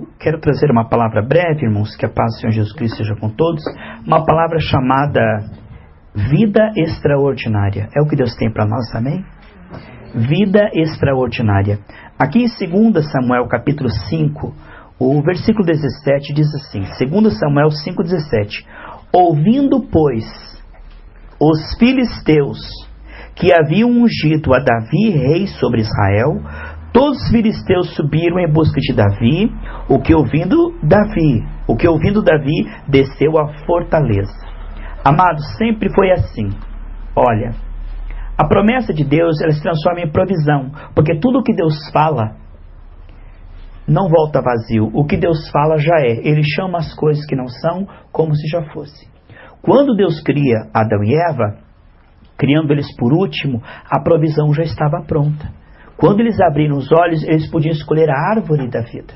eu quero trazer uma palavra breve, irmãos, que a paz do Senhor Jesus Cristo seja com todos. Uma palavra chamada vida extraordinária. É o que Deus tem para nós, amém? Vida extraordinária. Aqui em 2 Samuel capítulo 5, o versículo 17 diz assim, 2 Samuel 5,17: Ouvindo, pois, os filisteus que haviam ungido a Davi rei sobre Israel, todos os filisteus subiram em busca de Davi, o que ouvindo Davi, desceu à fortaleza. Amados, sempre foi assim. Olha, a promessa de Deus, ela se transforma em provisão, porque tudo o que Deus fala não volta vazio. O que Deus fala já é. Ele chama as coisas que não são como se já fosse. Quando Deus cria Adão e Eva, criando eles por último, a provisão já estava pronta. Quando eles abriram os olhos, eles podiam escolher a árvore da vida.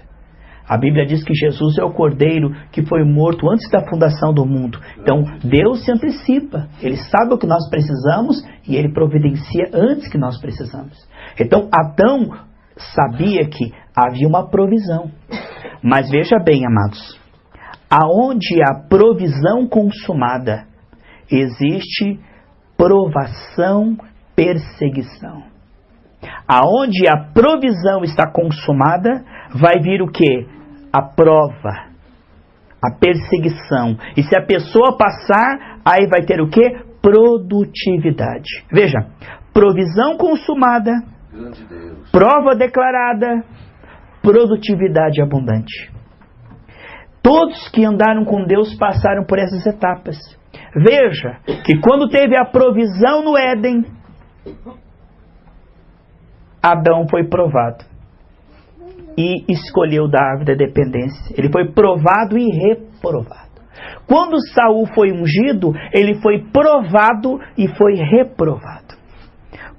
A Bíblia diz que Jesus é o Cordeiro que foi morto antes da fundação do mundo. Então, Deus se antecipa. Ele sabe o que nós precisamos e Ele providencia antes que nós precisamos. Então, Adão sabia que havia uma provisão. Mas veja bem, amados, aonde há provisão consumada, existe provação, perseguição. Aonde a provisão está consumada, vai vir o quê? A prova, a perseguição. E se a pessoa passar, aí vai ter o quê? Produtividade. Veja, provisão consumada, prova declarada, produtividade abundante. Todos que andaram com Deus passaram por essas etapas. Veja que quando teve a provisão no Éden, Adão foi provado e escolheu da árvore da dependência. Ele foi provado e reprovado. Quando Saul foi ungido, ele foi provado e foi reprovado,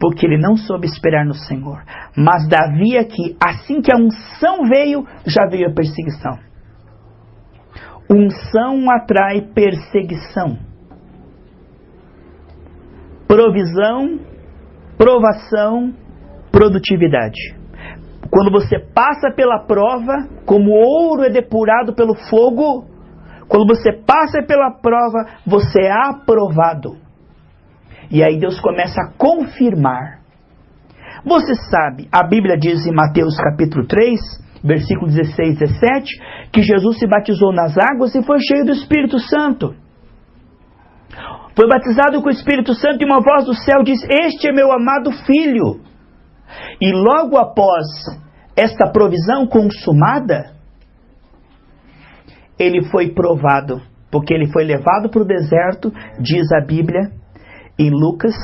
porque ele não soube esperar no Senhor. Mas Davi aqui, assim que a unção veio, já veio a perseguição. Unção atrai perseguição. Provisão, provação, produtividade. Quando você passa pela prova, como ouro é depurado pelo fogo, quando você passa pela prova, você é aprovado. E aí Deus começa a confirmar. Você sabe, a Bíblia diz em Mateus capítulo 3, versículo 16 e 17, que Jesus se batizou nas águas e foi cheio do Espírito Santo. Foi batizado com o Espírito Santo e uma voz do céu diz: Este é meu amado Filho. E logo após esta provisão consumada, ele foi provado, porque ele foi levado para o deserto, diz a Bíblia, em Lucas,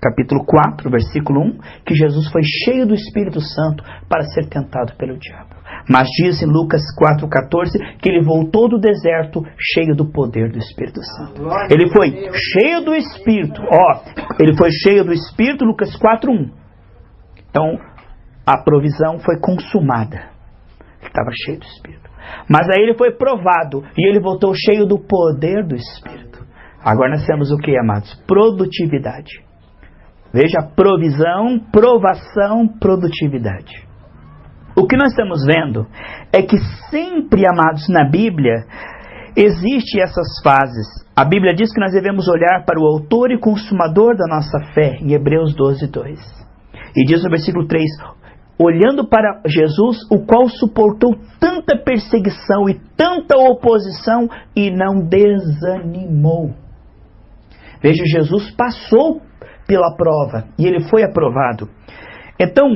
capítulo 4, versículo 1, que Jesus foi cheio do Espírito Santo para ser tentado pelo diabo. Mas diz em Lucas 4,14 que ele voltou do deserto cheio do poder do Espírito Santo. Ele foi cheio do Espírito. Ele foi cheio do Espírito, Lucas 4,1. Então, a provisão foi consumada. Ele estava cheio do Espírito. Mas aí ele foi provado e ele voltou cheio do poder do Espírito. Agora nós temos o que, amados? Produtividade. Veja, provisão, provação, produtividade. O que nós estamos vendo é que sempre, amados, na Bíblia, existem essas fases. A Bíblia diz que nós devemos olhar para o autor e consumador da nossa fé, em Hebreus 12:2. E diz no versículo 3, olhando para Jesus, o qual suportou tanta perseguição e tanta oposição e não desanimou. Veja, Jesus passou pela prova e ele foi aprovado. Então,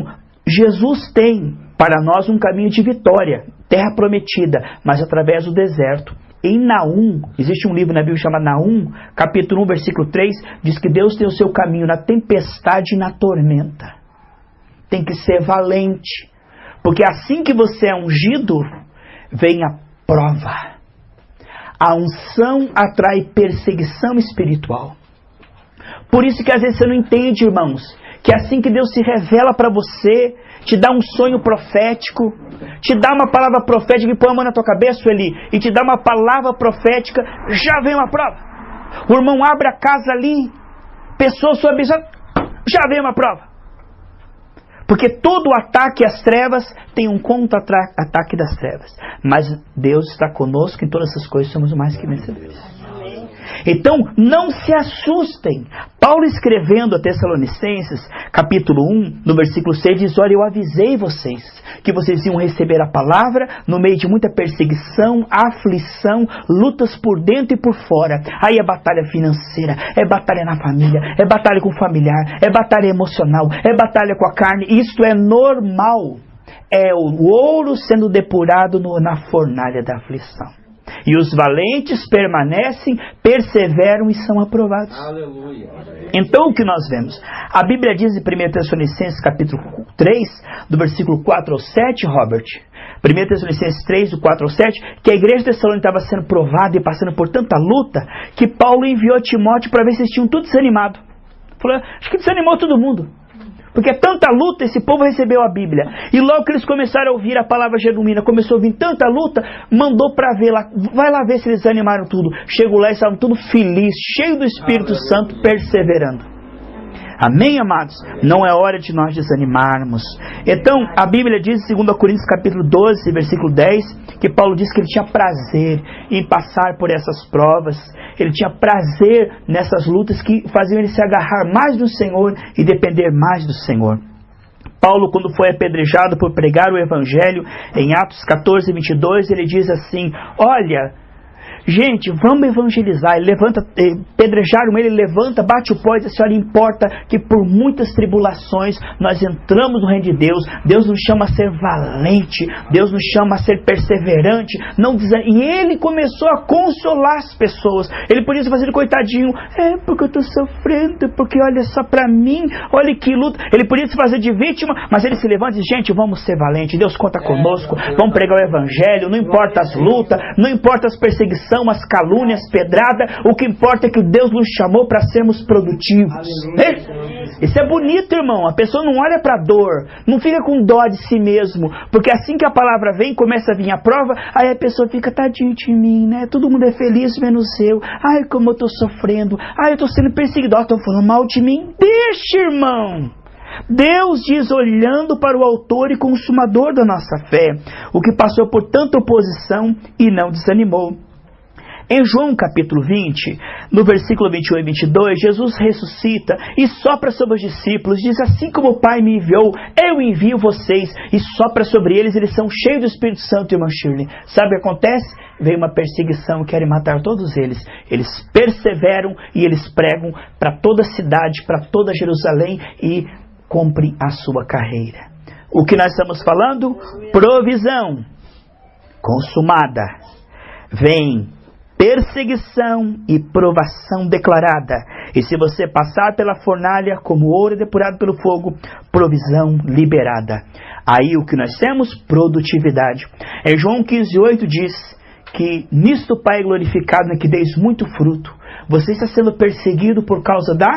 Jesus tem para nós um caminho de vitória, terra prometida, mas através do deserto. Em Naum, existe um livro na Bíblia chamado Naum, capítulo 1, versículo 3, diz que Deus tem o seu caminho na tempestade e na tormenta. Tem que ser valente, porque assim que você é ungido, vem a prova. A unção atrai perseguição espiritual. Por isso que às vezes você não entende, irmãos, que assim que Deus se revela para você, te dá um sonho profético, te dá uma palavra profética e põe a mão na tua cabeça, Eli, e te dá uma palavra profética, já vem uma prova. O irmão abre a casa ali, pessoa sua abençoada, já vem uma prova. Porque todo ataque às trevas tem um contra-ataque das trevas. Mas Deus está conosco em todas essas coisas, somos mais que vencedores. Então, não se assustem. Paulo escrevendo a Tessalonicenses, capítulo 1, no versículo 6, diz: olha, eu avisei vocês que vocês iam receber a palavra no meio de muita perseguição, aflição, lutas por dentro e por fora. Aí é batalha financeira, é batalha na família, é batalha com o familiar, é batalha emocional, é batalha com a carne. Isto é normal. É o ouro sendo depurado na fornalha da aflição. E os valentes permanecem, perseveram e são aprovados. Aleluia. Então o que nós vemos? A Bíblia diz em 1 Tessalonicenses capítulo 3, do versículo 4 ao 7, Robert. 1 Tessalonicenses 3, do 4 ao 7, que a igreja de Tessalônica estava sendo provada e passando por tanta luta, que Paulo enviou Timóteo para ver se eles tinham tudo desanimado. Falou, acho que desanimou todo mundo. Porque é tanta luta, esse povo recebeu a Bíblia. E logo que eles começaram a ouvir a palavra genuína, começou a ouvir tanta luta, mandou para ver lá, vai lá ver se eles animaram tudo. Chegou lá e estavam tudo felizes, cheios do Espírito Santo, perseverando. Amém, amados? Não é hora de nós desanimarmos. Então, a Bíblia diz em 2 Coríntios capítulo 12, versículo 10, que Paulo diz que ele tinha prazer em passar por essas provas. Ele tinha prazer nessas lutas que faziam ele se agarrar mais no Senhor e depender mais do Senhor. Paulo, quando foi apedrejado por pregar o Evangelho, em Atos 14, 22, ele diz assim: olha, gente, vamos evangelizar. Ele levanta, pedrejaram ele, levanta, bate o pó e diz assim: olha, importa que por muitas tribulações nós entramos no reino de Deus. Deus nos chama a ser valente, Deus nos chama a ser perseverante. E ele começou a consolar as pessoas. Ele podia se fazer coitadinho, porque eu estou sofrendo, porque olha só para mim, olha que luta. Ele podia se fazer de vítima, mas ele se levanta e diz: gente, vamos ser valentes, Deus conta conosco, vamos pregar o Evangelho, não importa as lutas, não importa as perseguições, as calúnias, pedrada, o que importa é que Deus nos chamou para sermos produtivos. Isso é bonito, irmão. A pessoa não olha para a dor, não fica com dó de si mesmo, porque assim que a palavra vem, começa a vir a prova, aí a pessoa fica: tadinho de mim, né? Todo mundo é feliz menos eu. Ai, como eu estou sofrendo. Ai, eu estou sendo perseguido. Estão falando mal de mim. Deixa, irmão. Deus diz, olhando para o autor e consumador da nossa fé, o que passou por tanta oposição e não desanimou. Em João capítulo 20, no versículo 21 e 22, Jesus ressuscita e sopra sobre os discípulos, diz: assim como o Pai me enviou, eu envio vocês, e sopra sobre eles, eles são cheios do Espírito Santo. Irmã Shirley, sabe o que acontece? Veio uma perseguição, querem matar todos eles. Eles perseveram e eles pregam para toda a cidade, para toda Jerusalém, e cumprem a sua carreira. O que nós estamos falando? Provisão consumada. Vem perseguição e provação declarada. E se você passar pela fornalha como ouro depurado pelo fogo, provisão liberada. Aí o que nós temos? Produtividade. Em João 15:8 diz que nisto o Pai é glorificado, na que deis muito fruto. Você está sendo perseguido por causa da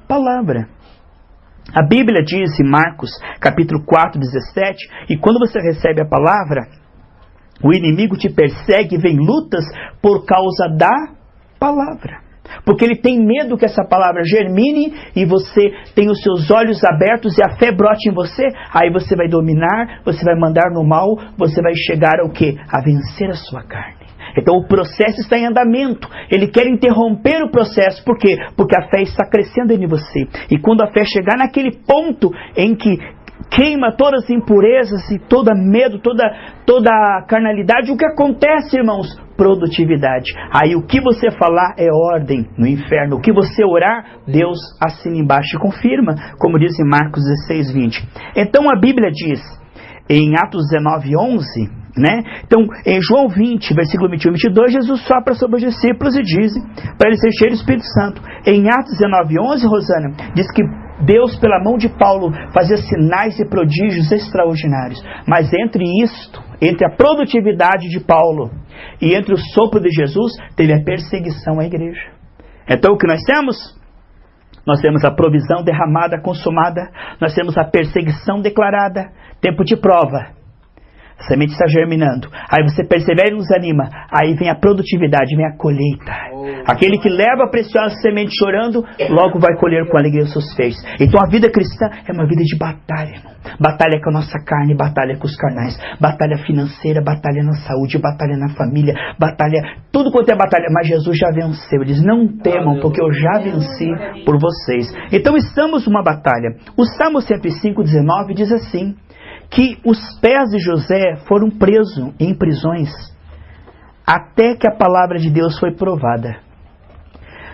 palavra. A Bíblia diz em Marcos capítulo 4, 17, e quando você recebe a palavra, o inimigo te persegue, vem lutas por causa da palavra. Porque ele tem medo que essa palavra germine e você tem os seus olhos abertos e a fé brote em você. Aí você vai dominar, você vai mandar no mal, você vai chegar ao quê? A vencer a sua carne. Então o processo está em andamento. Ele quer interromper o processo. Por quê? Porque a fé está crescendo em você. E quando a fé chegar naquele ponto em que queima todas as impurezas e todo medo, toda a carnalidade, o que acontece, irmãos? Produtividade. Aí o que você falar é ordem no inferno. O que você orar, Deus assina embaixo e confirma, como diz em Marcos 16:20. Então a Bíblia diz, em Atos 19:11, né? Então, em João 20, versículo 21 e 22, Jesus sopra sobre os discípulos e diz para eles serem cheios do Espírito Santo. Em Atos 19:11, Rosana, diz que Deus, pela mão de Paulo, fazia sinais e prodígios extraordinários. Mas entre isto, entre a produtividade de Paulo e entre o sopro de Jesus, teve a perseguição à igreja. Então o que nós temos? Nós temos a provisão derramada, consumada. Nós temos a perseguição declarada. Tempo de prova. A semente está germinando. Aí você persevera e nos anima. Aí vem a produtividade, vem a colheita. A Aquele que leva a preciosa semente chorando, logo vai colher com alegria os seus feixes. Então a vida cristã é uma vida de batalha, irmão. Batalha com a nossa carne, batalha com os carnais, batalha financeira, batalha na saúde, batalha na família, batalha, tudo quanto é batalha. Mas Jesus já venceu. Ele diz, não temam, porque eu já venci por vocês. Então estamos numa batalha. O Salmo 105:19 diz assim, que os pés de José foram presos em prisões até que a palavra de Deus foi provada.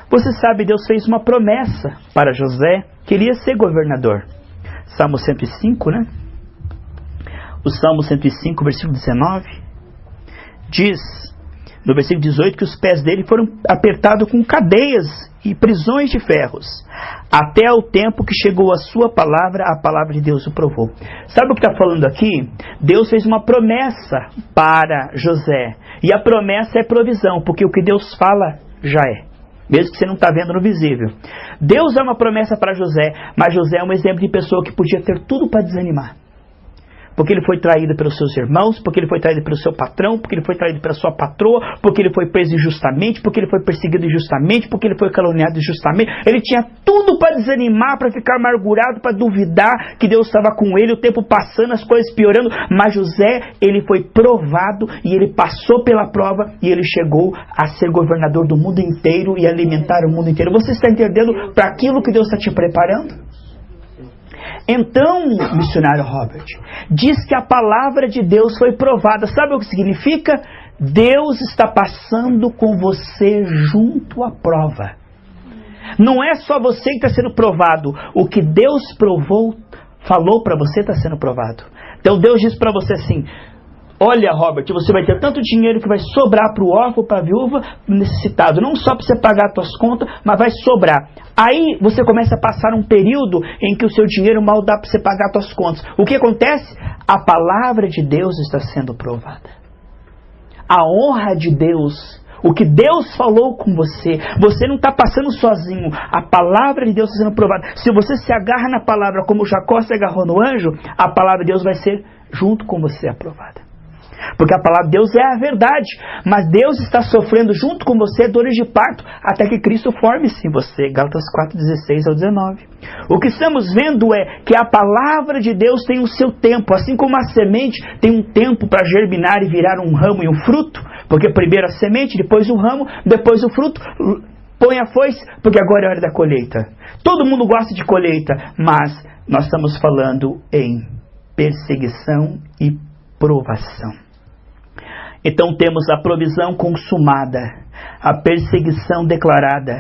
Você sabe, Deus fez uma promessa para José, que ele ia ser governador. Salmo 105, né? O Salmo 105, versículo 19, diz, no versículo 18, que os pés dele foram apertados com cadeias e prisões de ferros, até o tempo que chegou a sua palavra, a palavra de Deus o provou. Sabe o que está falando aqui? Deus fez uma promessa para José, e a promessa é provisão, porque o que Deus fala já é. Mesmo que você não está vendo no visível. Deus é uma promessa para José, mas José é um exemplo de pessoa que podia ter tudo para desanimar. Porque ele foi traído pelos seus irmãos, porque ele foi traído pelo seu patrão, porque ele foi traído pela sua patroa, porque ele foi preso injustamente, porque ele foi perseguido injustamente, porque ele foi caluniado injustamente. Ele tinha tudo para desanimar, para ficar amargurado, para duvidar que Deus estava com ele, o tempo passando, as coisas piorando. Mas José, ele foi provado e ele passou pela prova e ele chegou a ser governador do mundo inteiro e alimentar o mundo inteiro. Você está entendendo para aquilo que Deus está te preparando? Então, missionário Robert, diz que a palavra de Deus foi provada. Sabe o que significa? Deus está passando com você junto à prova. Não é só você que está sendo provado. O que Deus provou, falou para você, está sendo provado. Então Deus diz para você assim, olha, Robert, você vai ter tanto dinheiro que vai sobrar para o órfão, para a viúva necessitado. Não só para você pagar as suas contas, mas vai sobrar. Aí você começa a passar um período em que o seu dinheiro mal dá para você pagar as suas contas. O que acontece? A palavra de Deus está sendo provada. A honra de Deus, o que Deus falou com você, você não está passando sozinho. A palavra de Deus está sendo provada. Se você se agarra na palavra como Jacó se agarrou no anjo, a palavra de Deus vai ser junto com você aprovada. Porque a palavra de Deus é a verdade, mas Deus está sofrendo junto com você dores de parto até que Cristo forme-se em você. Gálatas 4:16-19. O que estamos vendo é que a palavra de Deus tem o seu tempo, assim como a semente tem um tempo para germinar e virar um ramo e um fruto, porque primeiro a semente, depois o ramo, depois o fruto. Põe a foice, porque agora é hora da colheita. Todo mundo gosta de colheita, mas nós estamos falando em perseguição e provação. Então temos a provisão consumada, a perseguição declarada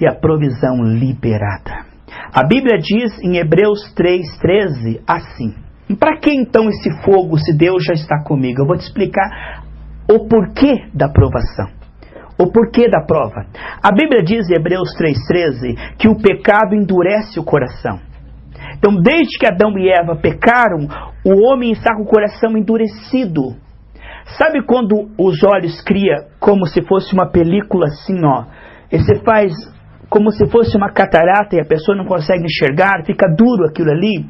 e a provisão liberada. A Bíblia diz em Hebreus 3:13 assim, para que então esse fogo se Deus já está comigo? Eu vou te explicar o porquê da provação, o porquê da prova. A Bíblia diz em Hebreus 3:13 que o pecado endurece o coração. Então desde que Adão e Eva pecaram, o homem está com o coração endurecido. Sabe quando os olhos cria como se fosse uma película assim, ó? E você faz como se fosse uma catarata e a pessoa não consegue enxergar, fica duro aquilo ali.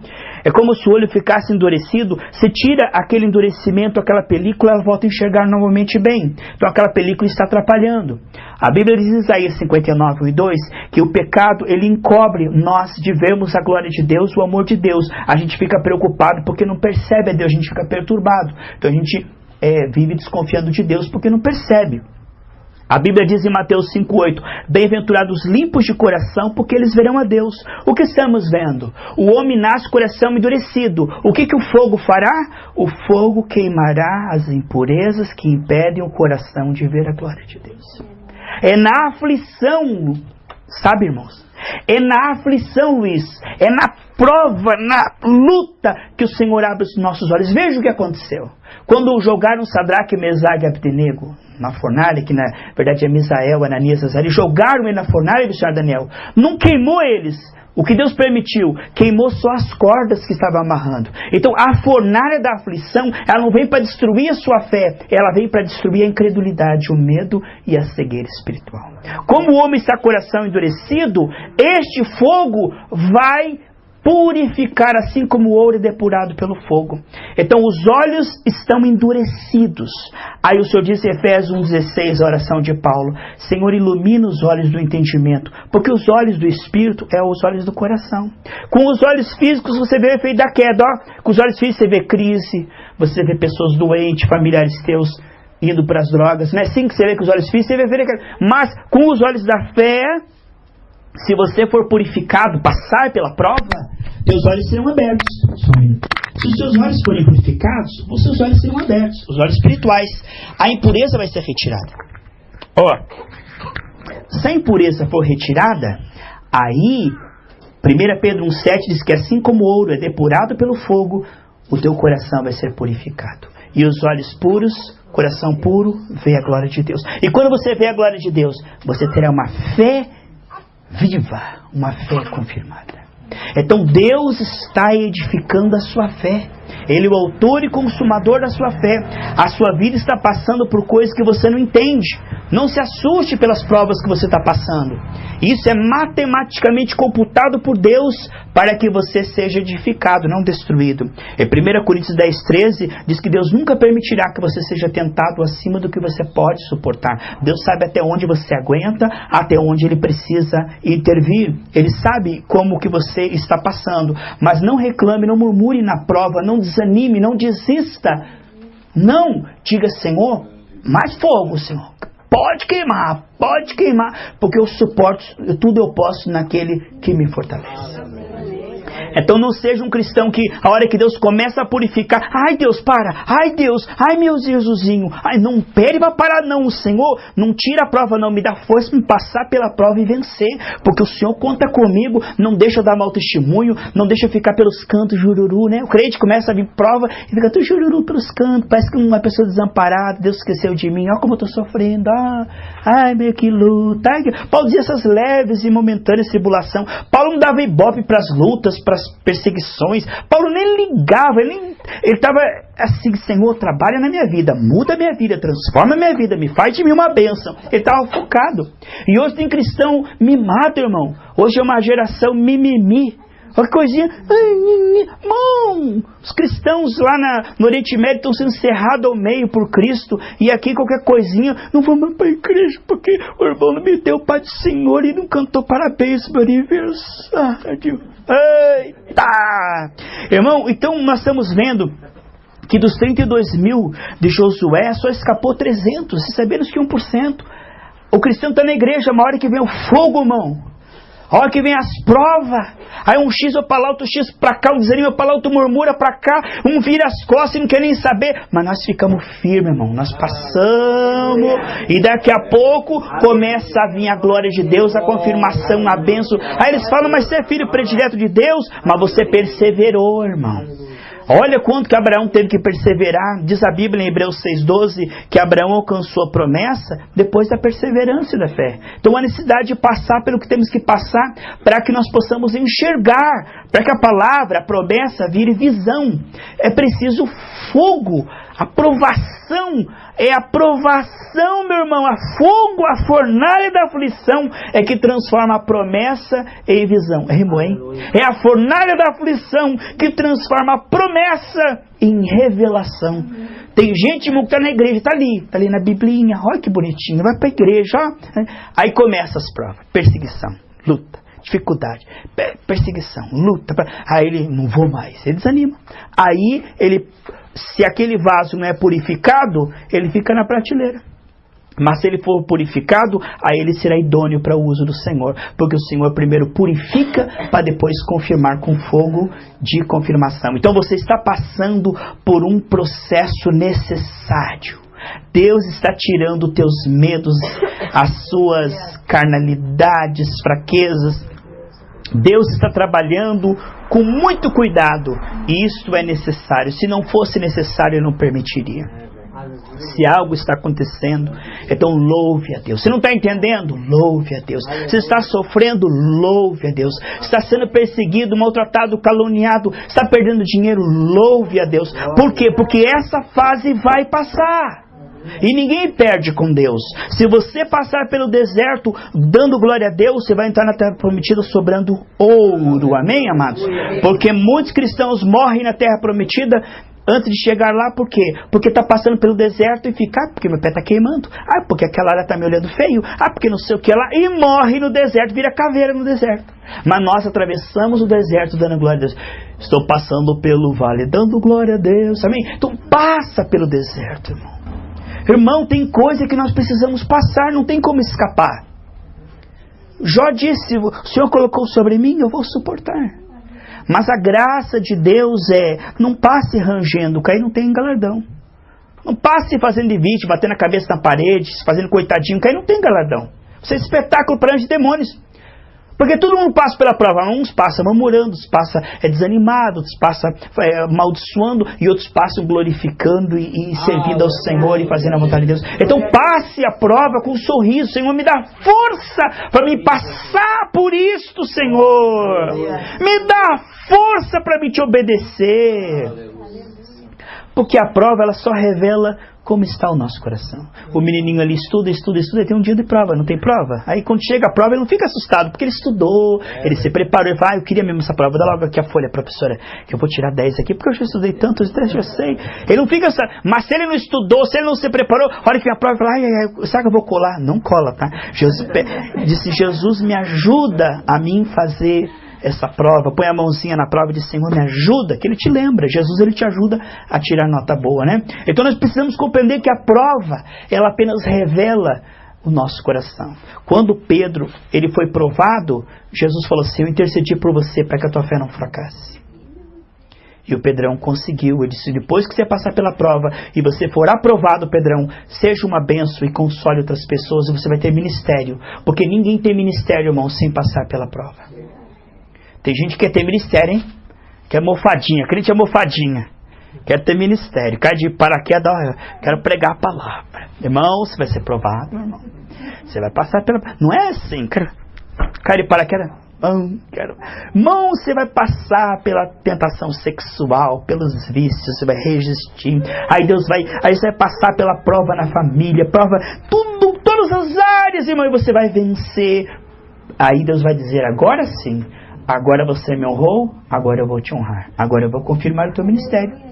É como se o olho ficasse endurecido. Você tira aquele endurecimento, aquela película, ela volta a enxergar novamente bem. Então aquela película está atrapalhando. A Bíblia diz em Isaías 59:2 que o pecado, ele encobre nós de vermos a glória de Deus, o amor de Deus. A gente fica preocupado porque não percebe a Deus, a gente fica perturbado. Então a gente vive desconfiando de Deus porque não percebe. A Bíblia diz em Mateus 5:8, bem-aventurados limpos de coração, porque eles verão a Deus. O que estamos vendo? O homem nasce com o coração endurecido. O que o fogo fará? O fogo queimará as impurezas que impedem o coração de ver a glória de Deus. É na aflição, sabe, irmãos? É na aflição, Luiz, é na prova, na luta que o Senhor abre os nossos olhos. Veja o que aconteceu. Quando jogaram Sadraque, Mesaque e Abdenego na fornalha, que na verdade é Misael, Ananias, Azaria, jogaram ele na fornalha do Senhor Daniel, não queimou eles. O que Deus permitiu, queimou só as cordas que estavam amarrando. Então a fornalha da aflição, ela não vem para destruir a sua fé, ela vem para destruir a incredulidade, o medo e a cegueira espiritual. Como o homem está com o coração endurecido, este fogo vai purificar, assim como o ouro é depurado pelo fogo. Então os olhos estão endurecidos, Aí o Senhor diz em Efésios 1,16, a oração de Paulo: Senhor, ilumina os olhos do entendimento, porque os olhos do Espírito é os olhos do coração. Com os olhos físicos você vê o efeito da queda, ó. Com os olhos físicos você vê crise, você vê pessoas doentes, familiares teus indo para as drogas, não é assim que você vê com os olhos físicos, você vê, mas com os olhos da fé, se você for purificado, passar pela prova, teus olhos serão abertos. Se os seus olhos forem purificados, os seus olhos serão abertos, os olhos espirituais. A impureza vai ser retirada. Ó, se a impureza for retirada, aí 1 Pedro 1,7 diz que assim como o ouro é depurado pelo fogo, o teu coração vai ser purificado. E os olhos puros, coração puro, vê a glória de Deus. E quando você vê a glória de Deus, você terá uma fé viva, uma fé confirmada. Então Deus está edificando a sua fé. Ele é o autor e consumador da sua fé. A sua vida está passando por coisas que você não entende. Não se assuste pelas provas que você está passando. Isso é matematicamente computado por Deus para que você seja edificado, não destruído. Em 1 Coríntios 10,13 diz que Deus nunca permitirá que você seja tentado acima do que você pode suportar. Deus sabe até onde você aguenta, até onde Ele precisa intervir. Ele sabe como que você está passando. Mas não reclame, não murmure na prova, não desanime, não desista. Não, diga: Senhor, mais fogo, Senhor. Pode queimar, porque eu suporto, tudo eu posso naquele que me fortalece. Então não seja um cristão que a hora que Deus começa a purificar, ai Deus, para, ai Deus, ai meu Jesusinho, ai não pede para parar não, o Senhor não tira a prova não, me dá força para me passar pela prova e vencer, porque o Senhor conta comigo, não deixa eu dar mau testemunho, não deixa eu ficar pelos cantos jururu, né? O crente começa a vir prova e fica tudo jururu pelos cantos, parece que uma pessoa desamparada, Deus esqueceu de mim, olha como eu estou sofrendo, ai meu que luta. Paulo dizia essas leves e momentâneas tribulação. Paulo não dava ibope para as lutas, para as perseguições. Paulo nem ligava, ele estava assim: Senhor, trabalha na minha vida, muda a minha vida, transforma a minha vida, me faz de mim uma bênção. Ele estava focado. E hoje tem cristão mimado, irmão. Hoje é uma geração mimimi. Uma coisinha, irmão, os cristãos lá no Oriente Médio estão sendo cerrados ao meio por Cristo, e aqui qualquer coisinha, não vamos para a igreja porque o irmão não me deu o Pai do Senhor e não cantou parabéns para o aniversário. Eita! Irmão, então nós estamos vendo que dos 32 mil de Josué só escapou 300, se sabemos que 1%. O cristão está na igreja, uma hora que vem o fogo, irmão. A hora que vem as provas, aí um X vai para lá, outro X para cá, um desanima para lá, outro murmura para cá, um vira as costas e não quer nem saber. Mas nós ficamos firmes, irmão, nós passamos, e daqui a pouco começa a vir a glória de Deus, a confirmação, a bênção. Aí eles falam: mas você é filho predileto de Deus, mas você perseverou, irmão. Olha quanto que Abraão teve que perseverar. Diz a Bíblia em Hebreus 6,12 que Abraão alcançou a promessa depois da perseverança da fé. Então a necessidade de passar pelo que temos que passar para que nós possamos enxergar, para que a palavra, a promessa vire visão. É preciso fogo, aprovação. É a provação, meu irmão, a fogo, a fornalha da aflição é que transforma a promessa em visão. Rimou, hein? É a fornalha da aflição que transforma a promessa em revelação. Tem gente, irmão, que está na igreja, está ali na biblinha, olha que bonitinho, vai para a igreja, ó. Aí começa as provas, perseguição, luta, dificuldade, perseguição, luta. Aí ele, não vou mais, ele desanima. Aí ele, se aquele vaso não é purificado, ele fica na prateleira. Mas se ele for purificado, aí ele será idôneo para o uso do Senhor. Porque o Senhor primeiro purifica para depois confirmar com fogo de confirmação. Então você está passando por um processo necessário. Deus está tirando os teus medos, as suas carnalidades, fraquezas. Deus está trabalhando com muito cuidado, e isso é necessário. Se não fosse necessário, eu não permitiria. Se algo está acontecendo, então louve a Deus. Você não está entendendo? Louve a Deus. Você está sofrendo? Louve a Deus. Está sendo perseguido, maltratado, caluniado, está perdendo dinheiro? Louve a Deus. Por quê? Porque essa fase vai passar. E ninguém perde com Deus. Se você passar pelo deserto dando glória a Deus, você vai entrar na terra prometida sobrando ouro. Amém, amados? Porque muitos cristãos morrem na terra prometida Antes de chegar lá, por quê? Porque está passando pelo deserto e fica, porque meu pé está queimando. Porque aquela área está me olhando feio. Porque não sei o que lá. E morre no deserto, vira caveira no deserto. Mas nós atravessamos o deserto dando glória a Deus. Estou passando pelo vale dando glória a Deus. Amém? Então passa pelo deserto, irmão. Irmão, tem coisa que nós precisamos passar, não tem como escapar. Jó disse, o Senhor colocou sobre mim, eu vou suportar. Mas a graça de Deus não passe rangendo, que aí não tem galardão. Não passe fazendo de vítima, batendo a cabeça na parede, fazendo coitadinho, que aí não tem galardão. Isso é espetáculo para anjos e demônios. Porque todo mundo passa pela prova. Uns passam murmurando, outros passam desanimados, outros passam amaldiçoando e outros passam glorificando e servindo ao Senhor e fazendo a vontade de Deus. Então passe a prova com um sorriso. Senhor, me dá força para me passar por isto, Senhor. Me dá força para me te obedecer. Porque a prova ela só revela como está o nosso coração. O menininho ali estuda, ele tem um dia de prova, não tem prova? Aí quando chega a prova ele não fica assustado, porque ele estudou, ele se preparou, ele fala, eu queria mesmo essa prova, dá logo aqui a folha, professora, que eu vou tirar 10 aqui, porque eu já estudei tanto, eu já sei. Ele não fica assustado, mas se ele não estudou, se ele não se preparou, olha que a prova, fala, será que eu vou colar? Não cola, tá? Disse, Jesus me ajuda a mim fazer essa prova, põe a mãozinha na prova e diz, Senhor, me ajuda, que Ele te lembra, Jesus Ele te ajuda a tirar nota boa, né? Então nós precisamos compreender que a prova, ela apenas revela o nosso coração. Quando Pedro, ele foi provado, Jesus falou assim, eu intercedi por você para que a tua fé não fracasse. E o Pedrão conseguiu, ele disse, depois que você passar pela prova e você for aprovado, Pedrão, seja uma bênção e console outras pessoas e você vai ter ministério, porque ninguém tem ministério, irmão, sem passar pela prova. Tem gente que quer ter ministério, hein? Quer mofadinha, crente é mofadinha. Quer ter ministério, cai de paraquedas, quero pregar a palavra. Irmão, você vai ser provado, irmão. Você vai passar pela... Não é assim, cai de paraquedas. Irmão, você vai passar pela tentação sexual, pelos vícios, você vai resistir. Aí você vai passar pela prova na família, prova, tudo, todas as áreas, irmão, e você vai vencer. Aí Deus vai dizer, agora sim, agora você me honrou, agora eu vou te honrar. Agora eu vou confirmar o teu ministério.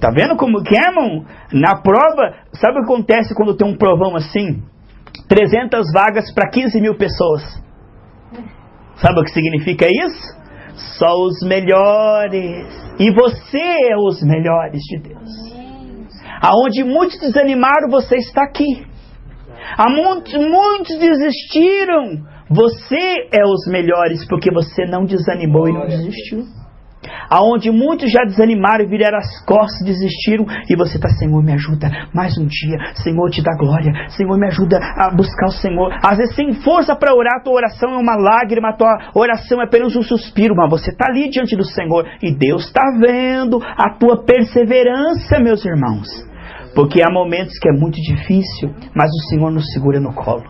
Tá vendo como que é, irmão? Na prova, sabe o que acontece quando tem um provão assim? 300 vagas para 15 mil pessoas. Sabe o que significa isso? Só os melhores. E você é os melhores de Deus. Aonde muitos desanimaram, você está aqui. Muitos desistiram. Você é os melhores porque você não desanimou e não desistiu. Aonde muitos já desanimaram e viraram as costas, desistiram, e você está, Senhor, me ajuda mais um dia, Senhor, te dá glória, Senhor, me ajuda a buscar o Senhor. Às vezes sem força para orar, a tua oração é uma lágrima, a tua oração é apenas um suspiro, mas você está ali diante do Senhor e Deus está vendo a tua perseverança, meus irmãos. Porque há momentos que é muito difícil, mas o Senhor nos segura no colo.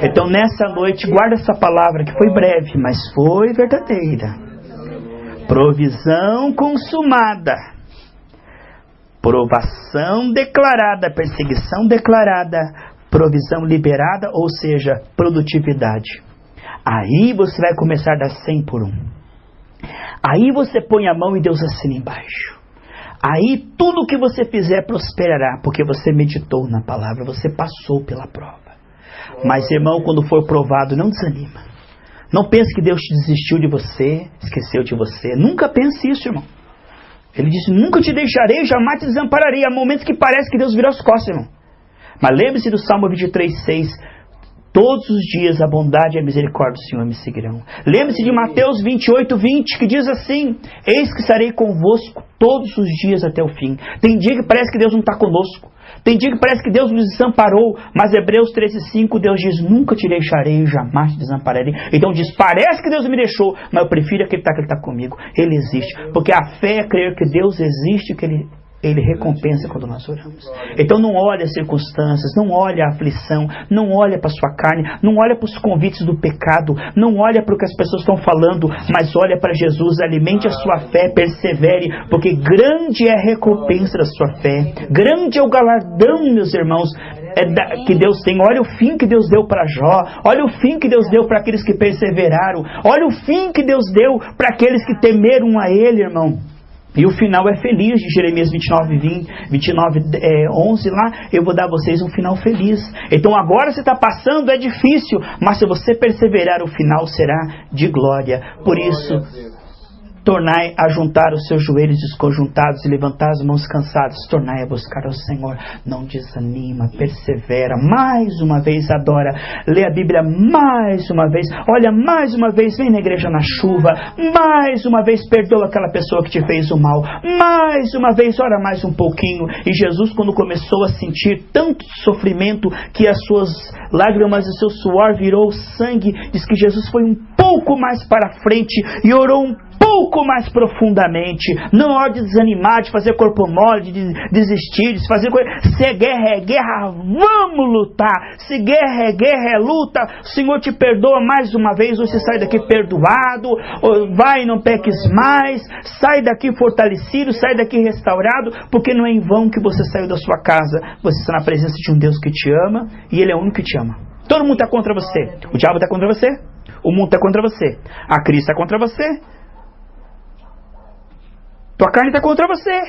Então nessa noite, guarda essa palavra que foi breve, mas foi verdadeira. Provisão consumada, provação declarada, perseguição declarada, provisão liberada, ou seja, produtividade. Aí você vai começar a dar 100 por 1. Aí você põe a mão e Deus assina embaixo. Aí tudo que você fizer prosperará, porque você meditou na palavra, você passou pela prova. Mas irmão, quando for provado, não desanima. Não pense que Deus te desistiu de você, esqueceu de você. Nunca pense isso, irmão. Ele disse, nunca te deixarei, jamais te desampararei. Há momentos que parece que Deus virou as costas, irmão. Mas lembre-se do Salmo 23:6. Todos os dias a bondade e a misericórdia do Senhor me seguirão. Lembre-se de Mateus 28:20, que diz assim, eis que estarei convosco todos os dias até o fim. Tem dia que parece que Deus não está conosco. Tem dia que parece que Deus nos desamparou, mas Hebreus 13:5, Deus diz, nunca te deixarei, jamais te desampararei. Então diz, parece que Deus me deixou, mas eu prefiro acreditar que Ele está comigo. Ele existe, porque a fé é crer que Deus existe, que Ele recompensa quando nós oramos. Então não olhe as circunstâncias, não olhe a aflição, não olhe para a sua carne, não olhe para os convites do pecado, não olhe para o que as pessoas estão falando, mas olhe para Jesus, alimente a sua fé, persevere, porque grande é a recompensa da sua fé, grande é o galardão, meus irmãos, que Deus tem. Olha o fim que Deus deu para Jó, olha o fim que Deus deu para aqueles que perseveraram, olha o fim que Deus deu para aqueles que temeram a Ele, irmão. E o final é feliz, de Jeremias 29:11 lá, eu vou dar a vocês um final feliz. Então agora você está passando, é difícil, mas se você perseverar, o final será de glória. Por isso, tornai a juntar os seus joelhos desconjuntados e levantar as mãos cansadas. Tornai a buscar ao Senhor. Não desanima, persevera. Mais uma vez adora. Lê a Bíblia mais uma vez. Olha mais uma vez. Vem na igreja na chuva. Mais uma vez perdoa aquela pessoa que te fez o mal. Mais uma vez ora mais um pouquinho. E Jesus, quando começou a sentir tanto sofrimento que as suas lágrimas e seu suor virou sangue, diz que Jesus foi um pouco mais para frente e orou um pouco mais profundamente. Não é hora de desanimar, de fazer corpo mole, de desistir, de fazer coisa. Se guerra é guerra, vamos lutar. Se guerra é luta. O Senhor te perdoa mais uma vez. Hoje você sai daqui perdoado. Vai e não peques mais. Sai daqui fortalecido, sai daqui restaurado, porque não é em vão que você saiu da sua casa. Você está na presença de um Deus que te ama, e Ele é o único que te ama. Todo mundo está contra você. O diabo está contra você. O mundo está contra você. A crise está contra você. Tua carne está contra você.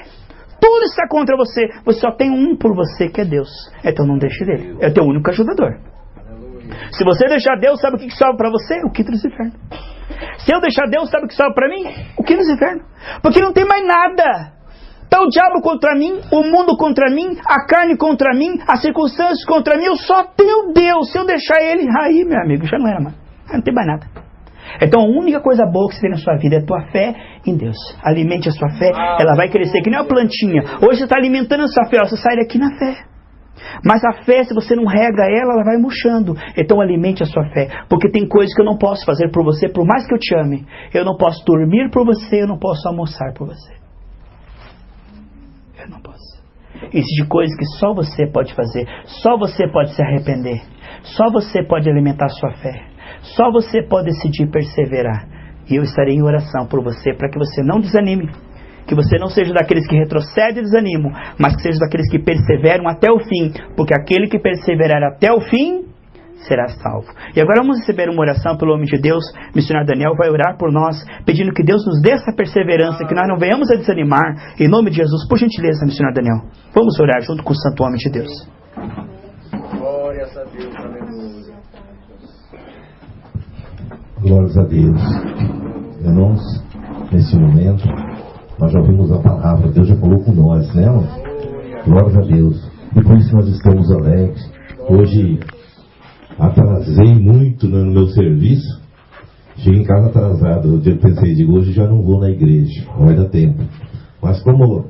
Tudo está contra você. Você só tem um por você, que é Deus. Então não deixe dele. É o teu único ajudador. Se você deixar Deus, sabe o que sobra para você? O quinto dos infernos. Se eu deixar Deus, sabe o que sobra para mim? O quinto dos infernos. Porque não tem mais nada. Está o diabo contra mim, o mundo contra mim, a carne contra mim, as circunstâncias contra mim. Eu só tenho Deus. Se eu deixar ele, aí, meu amigo, já não era mais. Não tem mais nada. Então a única coisa boa que você tem na sua vida é a tua fé em Deus. Alimente a sua fé, ela vai crescer que nem uma plantinha. Hoje você está alimentando a sua fé, você sai daqui na fé. Mas a fé, se você não rega ela vai murchando. Então alimente a sua fé, porque tem coisas que eu não posso fazer por você, por mais que eu te ame. Eu não posso dormir por você, eu não posso almoçar por você. Eu não posso. Existe coisas que só você pode fazer, só você pode se arrepender, só você pode alimentar a sua fé. Só você pode decidir perseverar. E eu estarei em oração por você, para que você não desanime. Que você não seja daqueles que retrocedem e desanimam, mas que seja daqueles que perseveram até o fim. Porque aquele que perseverar até o fim, será salvo. E agora vamos receber uma oração pelo homem de Deus. O missionário Daniel vai orar por nós, pedindo que Deus nos dê essa perseverança, que nós não venhamos a desanimar. Em nome de Jesus, por gentileza, missionário Daniel. Vamos orar junto com o santo homem de Deus. Glórias a Deus, aleluia. Glórias a Deus. Irmãos, nesse momento, nós já ouvimos a palavra, Deus já falou com nós, né? Glórias a Deus. E por isso nós estamos alegres. Hoje, atrasei muito no meu serviço. Cheguei em casa atrasado. Eu pensei, digo, hoje já não vou na igreja, não vai dar tempo. Mas como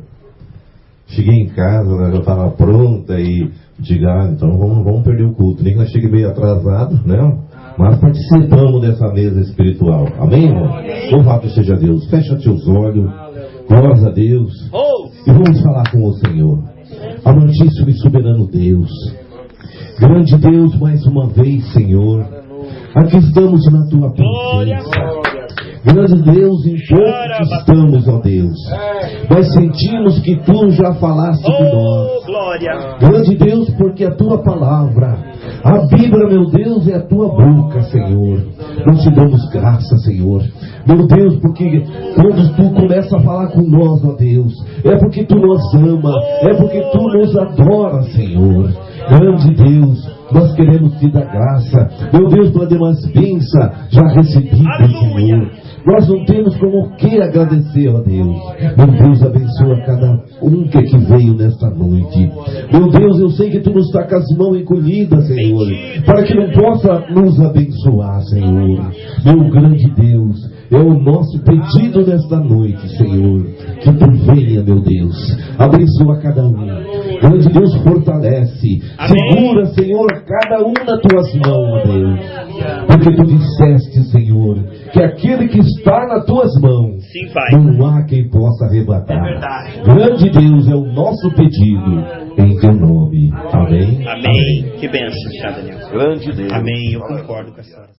cheguei em casa, ela já estava pronta e digo, então vamos perder o culto. Nem que nós cheguei meio atrasado, né? Mas participamos dessa mesa espiritual. Amém, irmão? Louvado seja Deus. Fecha teus olhos. Glórias a Deus. E vamos falar com o Senhor. Amantíssimo e soberano Deus. Grande Deus, mais uma vez, Senhor. Aqui estamos na tua presença. Grande Deus, em pouco que estamos, ó Deus. Nós sentimos que tu já falaste de nós. Grande Deus, porque a tua palavra, a Bíblia, meu Deus, é a tua boca, Senhor. Nós te damos graça, Senhor. Meu Deus, porque quando tu começa a falar com nós, ó Deus, é porque tu nos ama, é porque tu nos adora, Senhor. Grande Deus, nós queremos te dar graça. Meu Deus, pela demais bênção já recebida, Senhor. Nós não temos como que agradecer, ó Deus. Meu Deus, abençoa cada um que aqui veio nesta noite. Meu Deus, eu sei que tu nos está com as mãos encolhidas, Senhor, para que não possa nos abençoar, Senhor. Meu grande Deus, é o nosso pedido nesta noite, Senhor, que tu venha, meu Deus, abençoa cada um. Grande Deus, fortalece, segura, Senhor, cada um nas tuas mãos, ó Deus, porque tu disseste, Senhor, que aquele que está nas tuas mãos, não há quem possa arrebatar. Grande Deus, é o nosso pedido, em teu nome. Amém. Amém. Que bênção, Daniel. Grande Deus. Amém. Eu concordo com essa oração.